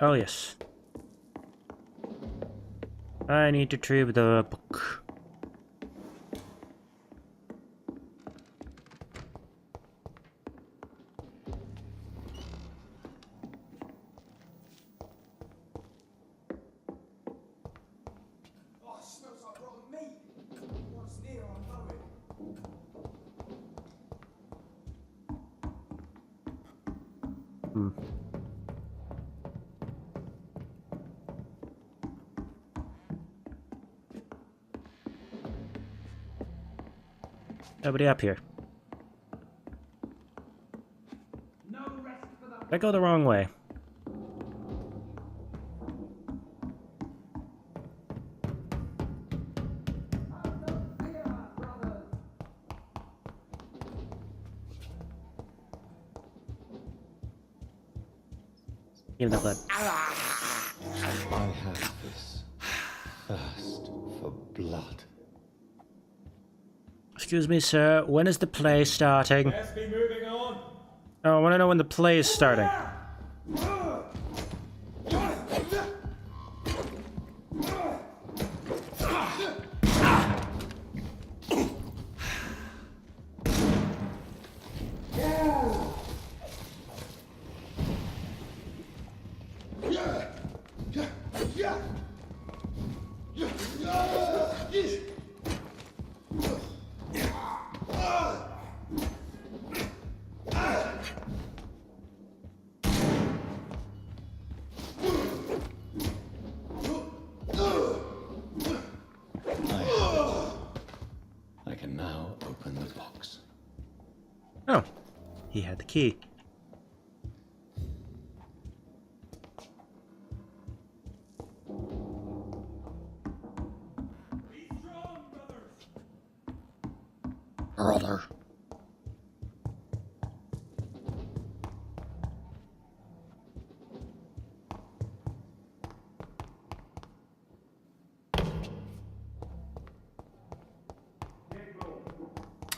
Oh, yes. I need to retrieve the book. Oh, it smells like rotten meat. What's near, I know it. Nobody up here. No rest for the... I go the wrong way. Give me the blood. I have this thirst for blood. Excuse me, sir. When is the play starting? Let's be moving on. Oh, I want to know when the play is starting. I can now open the box. Oh, he had the key. Be strong, brothers. Brother.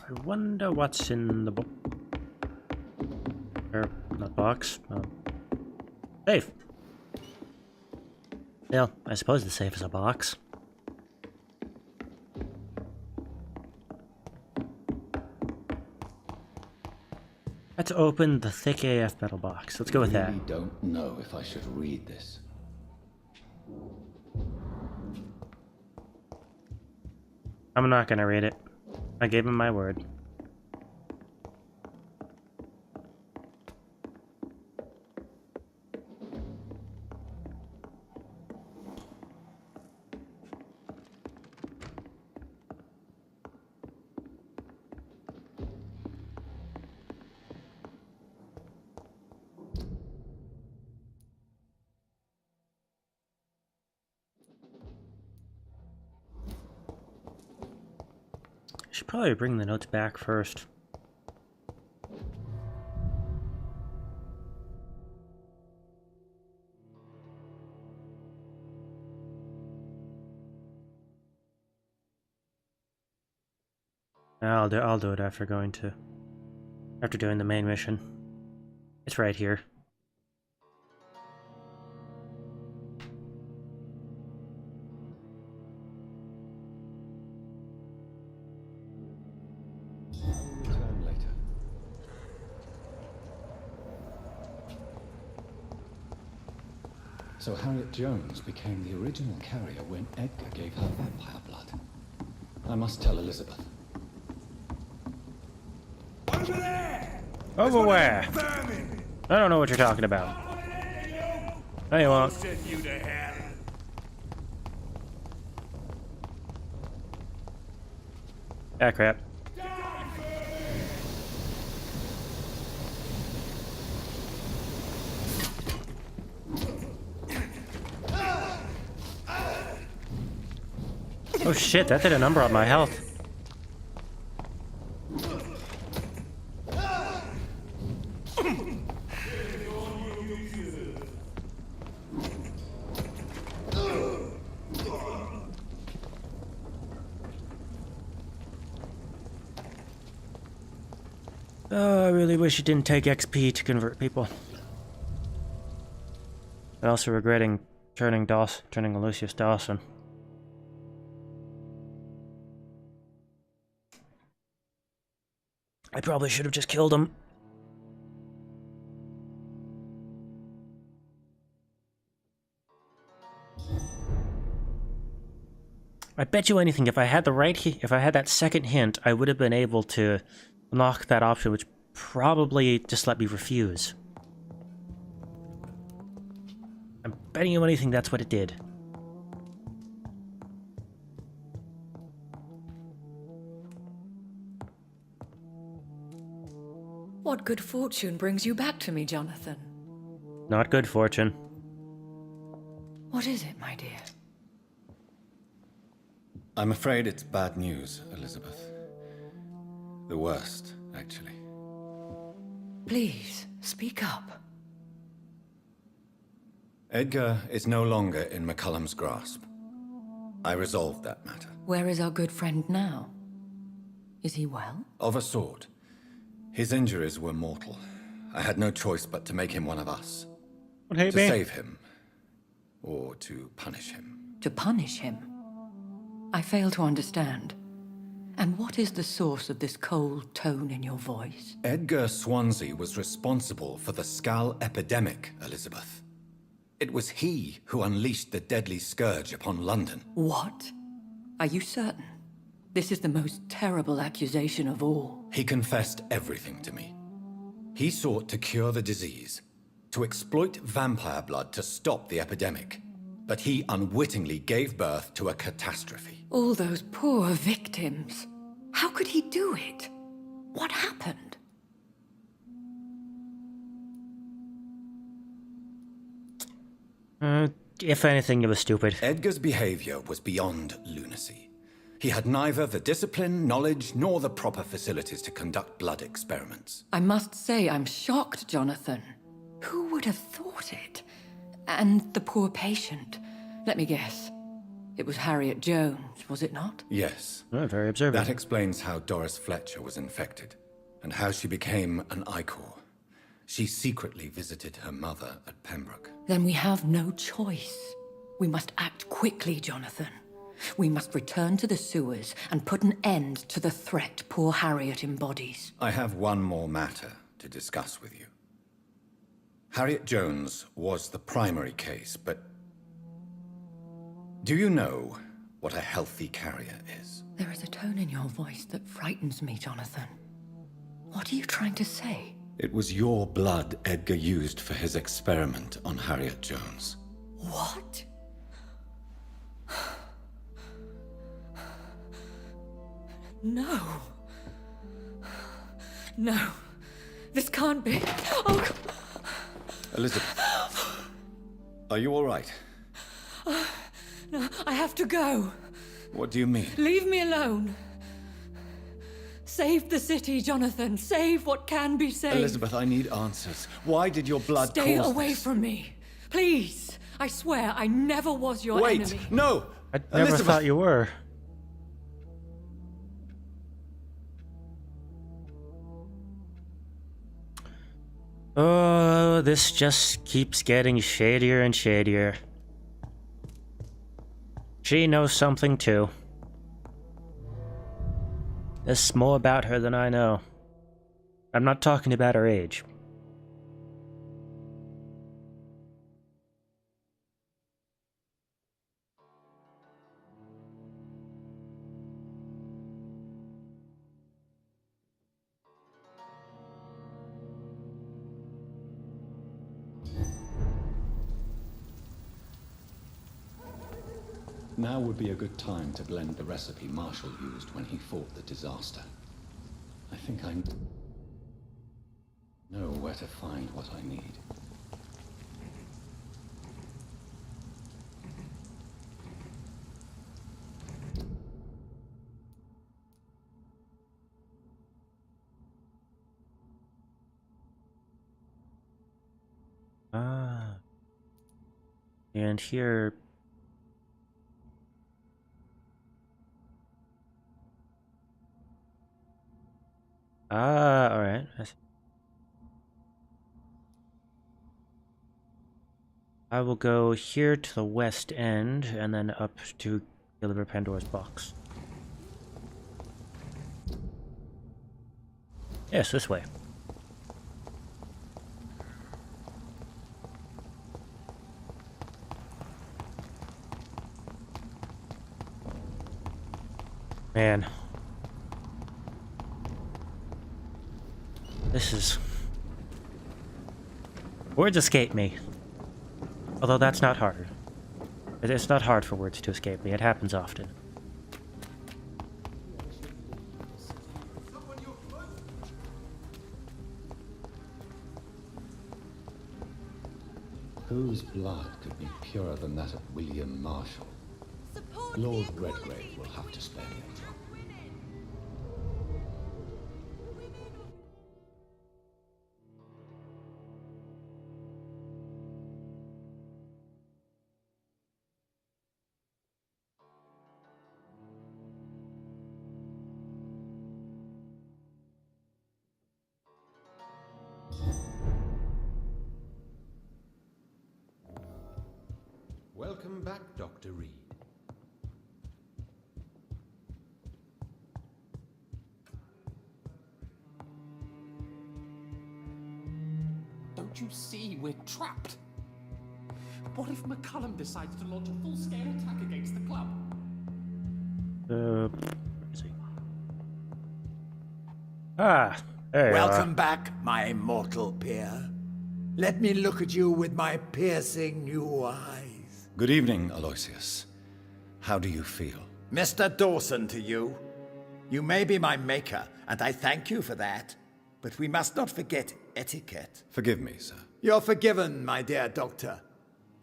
I wonder what's in the book. Or, not box. Safe. Yeah, I suppose the safe is a box. Let's open the thick AF metal box. Let's go with that. I really don't know if I should read this. I'm not gonna read it. I gave him my word. Should probably bring the notes back first. I'll do it after doing the main mission. It's right here. Return later. So Harriet Jones became the original carrier when Edgar gave her vampire blood. I must tell Elizabeth. Over there! Over where? Vermin! I don't know what you're talking about. No, you won't. Send you to hell. Ah, crap. Oh shit, that did a number on my health. Oh, I really wish it didn't take XP to convert people. but also regretting turning Lucius Dawson. I probably should have just killed him. I bet you anything, if I had that second hint, I would have been able to unlock that option, which probably just let me refuse. I'm betting you anything that's what it did. What good fortune brings you back to me, Jonathan? Not good fortune. What is it, my dear? I'm afraid it's bad news, Elizabeth. The worst, actually. Please, speak up. Edgar is no longer in McCullum's grasp. I resolved that matter. Where is our good friend now? Is he well? Of a sort. His injuries were mortal. I had no choice but to make him one of us. Don't hate To me. save him. Or to punish him. To punish him? I fail to understand. And what is the source of this cold tone in your voice? Edgar Swansea was responsible for the Skal epidemic, Elizabeth. It was he who unleashed the deadly scourge upon London. What? Are you certain? This is the most terrible accusation of all. He confessed everything to me. He sought to cure the disease, to exploit vampire blood to stop the epidemic. But he unwittingly gave birth to a catastrophe. All those poor victims. How could he do it? What happened? If anything, it was stupid. Edgar's behavior was beyond lunacy. He had neither the discipline, knowledge, nor the proper facilities to conduct blood experiments. I must say I'm shocked, Jonathan. Who would have thought it? And the poor patient. Let me guess. It was Harriet Jones, was it not? Yes. Oh, very observant. That explains how Doris Fletcher was infected, and how she became an Icor. She secretly visited her mother at Pembroke. Then we have no choice. We must act quickly, Jonathan. We must return to the sewers and put an end to the threat poor Harriet embodies. I have one more matter to discuss with you. Harriet Jones was the primary case, but do you know what a healthy carrier is? There is a tone in your voice that frightens me, Jonathan. What are you trying to say? It was your blood Edgar used for his experiment on Harriet Jones. What? No. No. This can't be. Oh, God. Elizabeth, are you all right? No, I have to go. What do you mean? Leave me alone. Save the city, Jonathan. Save what can be saved. Elizabeth, I need answers. Why did your blood Stay cause away this? from me. Please. I swear I never was your Wait, enemy. no! I never Elizabeth. thought you were. Oh, this just keeps getting shadier and shadier. She knows something too. There's more about her than I know. I'm not talking about her age. Now would be a good time to blend the recipe Marshall used when he fought the disaster. I think I know where to find what I need. Ah. And here... Ah, alright. I will go here to the west end, and then up to deliver Pandora's box. Yes, this way. Man. This is... Words escape me. Although that's not hard. It's not hard for words to escape me. It happens often. Whose blood could be purer than that of William Marshall? Lord Redgrave will have to spare me a job. Welcome back, Dr. Reed. Don't you see we're trapped? What if McCullum decides to launch a full-scale attack against the club? Where is he? Ah, there you are. Welcome back, my mortal peer. Let me look at you with my piercing new eyes. Good evening, Aloysius. How do you feel? Mr. Dawson to you. You may be my maker, and I thank you for that. But we must not forget etiquette. Forgive me, sir. You're forgiven, my dear doctor.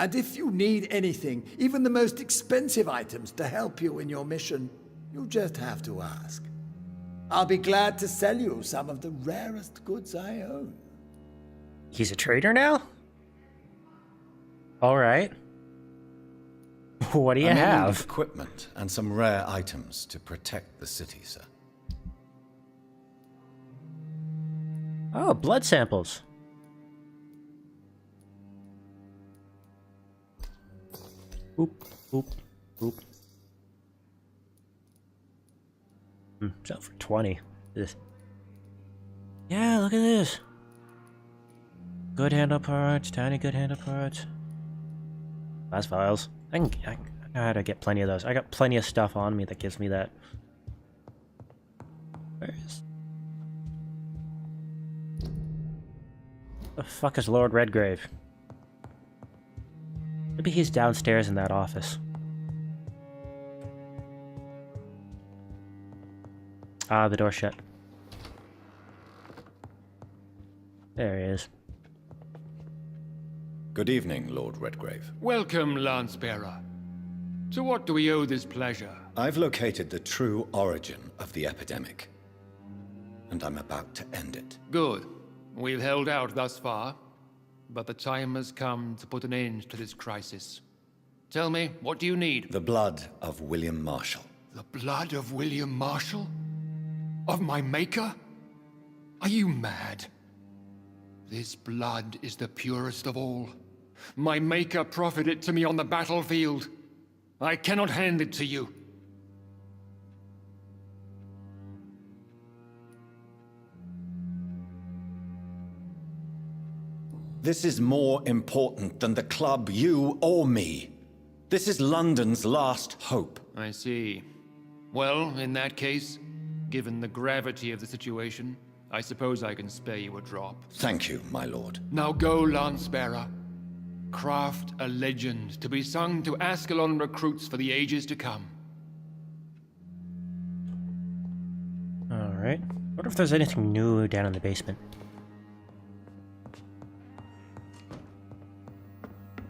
And if you need anything, even the most expensive items to help you in your mission, you just have to ask. I'll be glad to sell you some of the rarest goods I own. He's a trader now? Alright. What do you I'm in need of have? equipment and some rare items to protect the city, sir. Oh, blood samples. Oop, oop, oop. Sell for 20. This. Yeah, look at this. Good handle parts, tiny good handle parts. Glass vials. I know how to get plenty of those. I got plenty of stuff on me that gives me that. Where is... The fuck is Lord Redgrave? Maybe he's downstairs in that office. Ah, the door's shut. There he is. Good evening, Lord Redgrave. Welcome, Lance-Bearer. To what do we owe this pleasure? I've located the true origin of the epidemic, and I'm about to end it. Good. We've held out thus far, but the time has come to put an end to this crisis. Tell me, what do you need? The blood of William Marshall. The blood of William Marshall? Of my maker? Are you mad? This blood is the purest of all. My maker proffered it to me on the battlefield. I cannot hand it to you. This is more important than the club, you, or me. This is London's last hope. I see. Well, in that case, given the gravity of the situation, I suppose I can spare you a drop. Thank you, my lord. Now go, Lance-Bearer. Craft a legend to be sung to Ascalon recruits for the ages to come. Alright. Wonder if there's anything new down in the basement.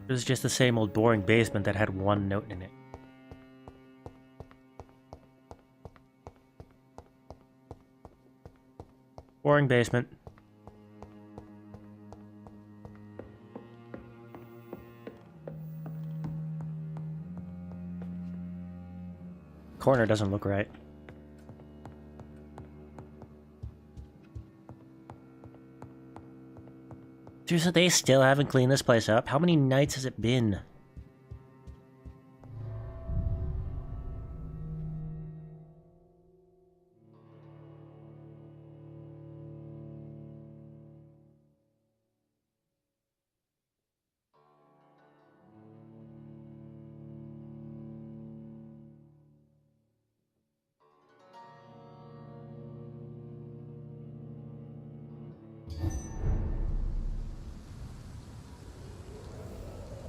It was just the same old boring basement that had one note in it. Boring basement. Corner doesn't look right. So they still haven't cleaned this place up? How many nights has it been?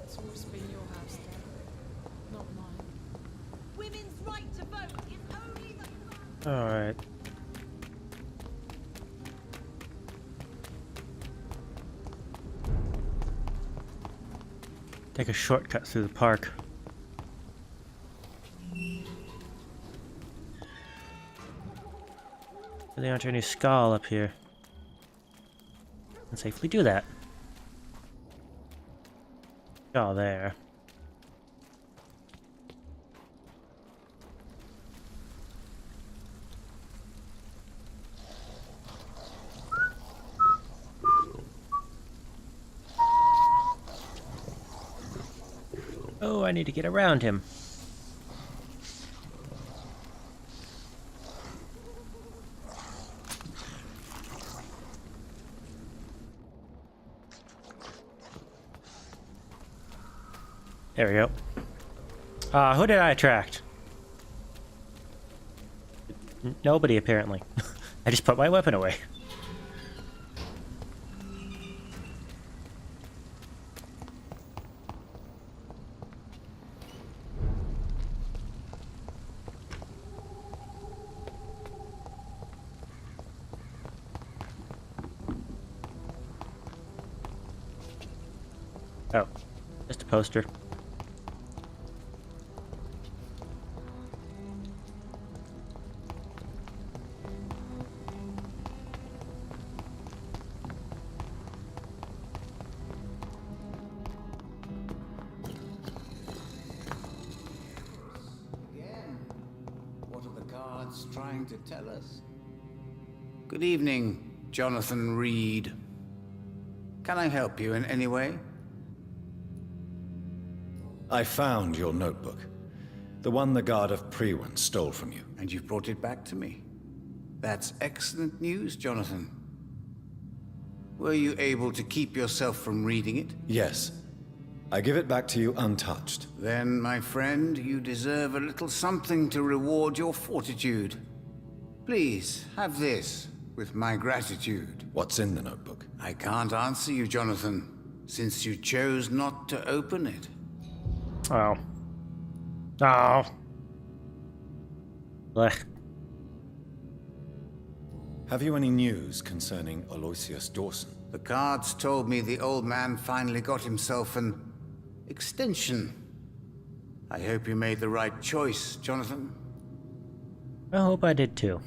It's always been your house, Dad, not mine. Women's right to vote is only the... Alright. Take a shortcut through the park. Really aren't any skull up here. And safely do that. Skull there. Oh, I need to get around him. There we go. Who did I attract? Nobody, apparently. I just put my weapon away. Oh, just a poster. Again, what are the guards trying to tell us? Good evening, Jonathan Reed. Can I help you in any way? I found your notebook. The one the guard of Prewen stole from you. And you've brought it back to me. That's excellent news, Jonathan. Were you able to keep yourself from reading it? Yes. I give it back to you untouched. Then, my friend, you deserve a little something to reward your fortitude. Please, have this, with my gratitude. What's in the notebook? I can't answer you, Jonathan, since you chose not to open it. Oh. Oh. Blech. Have you any news concerning Aloysius Dawson? The cards told me the old man finally got himself an extension. I hope you made the right choice, Jonathan. I hope I did too.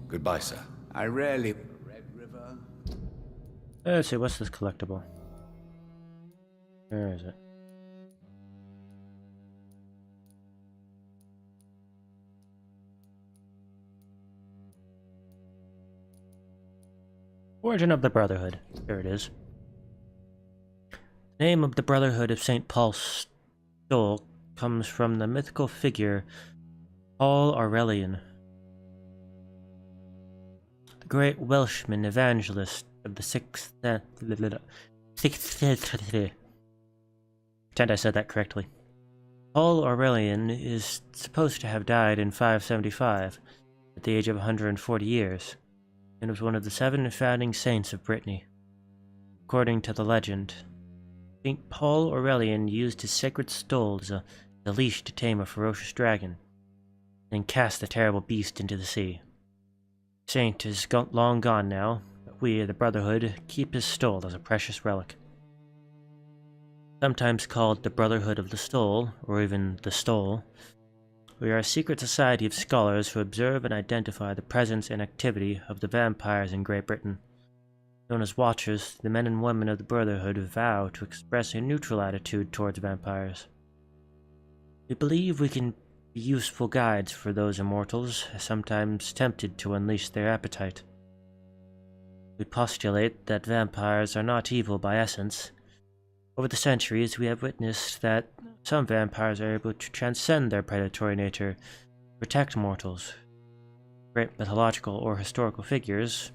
Goodbye, sir. I rarely... Red River. Let's see, what's this collectible? Where is it? Origin of the Brotherhood. There it is. The name of the Brotherhood of St. Paul's Stole comes from the mythical figure Paul Aurelian, the great Welshman evangelist of the 6th pretend I said that correctly. Paul Aurelian is supposed to have died in 575 at the age of 140 years, and was one of the 7 founding saints of Brittany. According to the legend, St. Paul Aurelian used his sacred stole as a leash to tame a ferocious dragon, then cast the terrible beast into the sea. Saint is long gone now, but we, the Brotherhood, keep his stole as a precious relic. Sometimes called the Brotherhood of the Stole, or even the Stole, we are a secret society of scholars who observe and identify the presence and activity of the vampires in Great Britain. Known as Watchers, the men and women of the Brotherhood vow to express a neutral attitude towards vampires. We believe we can be useful guides for those immortals, sometimes tempted to unleash their appetite. We postulate that vampires are not evil by essence. Over the centuries, we have witnessed that some vampires are able to transcend their predatory nature, protect mortals. Great mythological or historical figures,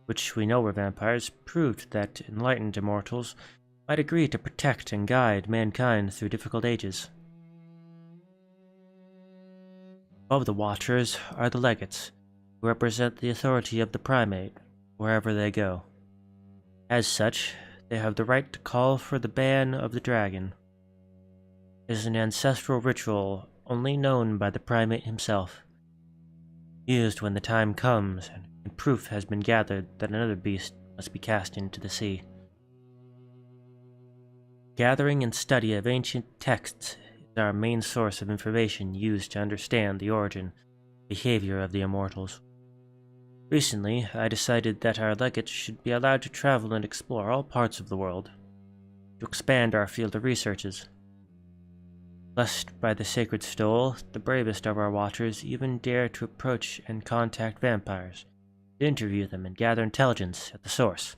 which we know were vampires, proved that enlightened immortals might agree to protect and guide mankind through difficult ages. Above the Watchers are the Legates, who represent the authority of the Primate wherever they go. As such, they have the right to call for the ban of the dragon. It is an ancestral ritual only known by the Primate himself, used when the time comes and proof has been gathered that another beast must be cast into the sea. Gathering and study of ancient texts is our main source of information used to understand the origin and behavior of the immortals. Recently, I decided that our legates should be allowed to travel and explore all parts of the world, to expand our field of researches. Blessed by the sacred stole, the bravest of our watchers even dare to approach and contact vampires, to interview them and gather intelligence at the source.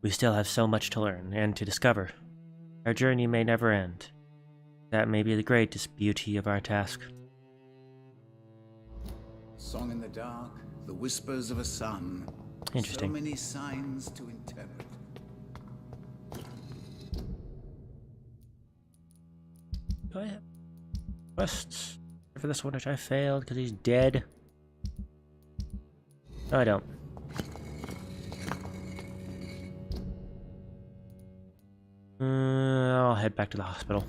We still have so much to learn and to discover. Our journey may never end. That may be the greatest beauty of our task. Song in the dark, the whispers of a sun. Interesting. So many signs to interpret. Do I have quests for this one which I failed because he's dead? No, I don't. I'll head back to the hospital.